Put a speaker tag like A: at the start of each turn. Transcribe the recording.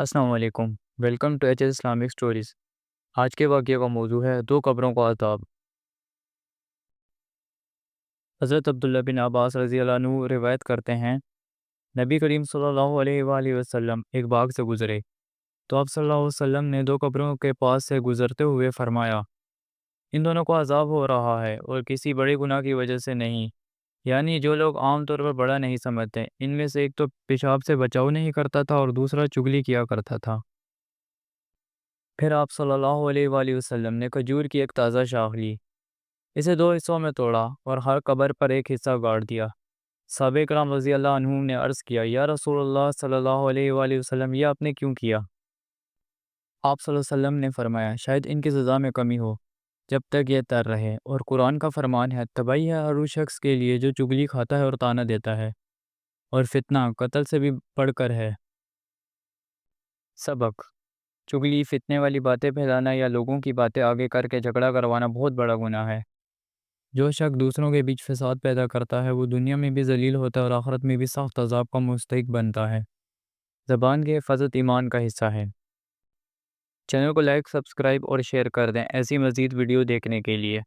A: السلام علیکم، welcome to H S Islamic stories. آج کے واقعے کا موضوع ہے دو قبروں کا عذاب۔ حضرت عبداللہ بن عباس رضی اللہ عنہ روایت کرتے ہیں، نبی کریم صلی اللہ علیہ وآلہ وسلم ایک باغ سے گزرے تو آپ صلی اللہ علیہ وسلم نے دو قبروں کے پاس سے گزرتے ہوئے فرمایا، ان دونوں کو عذاب ہو رہا ہے اور کسی بڑے گناہ کی وجہ سے نہیں، یعنی جو لوگ عام طور پر بڑا نہیں سمجھتے، ان میں سے ایک تو پیشاب سے بچاؤ نہیں کرتا تھا اور دوسرا چگلی کیا کرتا تھا۔ پھر آپ صلی اللہ علیہ وآلہ وسلم نے کھجور کی ایک تازہ شاخ لی، اسے دو حصوں میں توڑا اور ہر قبر پر ایک حصہ گاڑ دیا۔ صحابہ کرام رضی اللہ عنہم نے عرض کیا، یا رسول اللہ صلی اللہ علیہ وآلہ وسلم، یہ آپ نے کیوں کیا؟ آپ صلی اللہ علیہ وسلم نے فرمایا، شاید ان کی سزا میں کمی ہو جب تک یہ تر رہے، اور قرآن کا فرمان ہے، تباہی ہے ہر اس شخص کے لیے جو چگلی کھاتا ہے اور طعنہ دیتا ہے، اور فتنہ قتل سے بھی بڑھ کر ہے۔ سبق: چگلی، فتنے والی باتیں پھیلانا یا لوگوں کی باتیں آگے کر کے جھگڑا کروانا بہت بڑا گناہ ہے۔ جو شخص دوسروں کے بیچ فساد پیدا کرتا ہے وہ دنیا میں بھی ذلیل ہوتا ہے اور آخرت میں بھی سخت عذاب کا مستحق بنتا ہے۔ زبان کی حفاظت ایمان کا حصہ ہے۔ چینل کو لائک، سبسکرائب اور شیئر کر دیں ایسی مزید ویڈیو دیکھنے کے لیے۔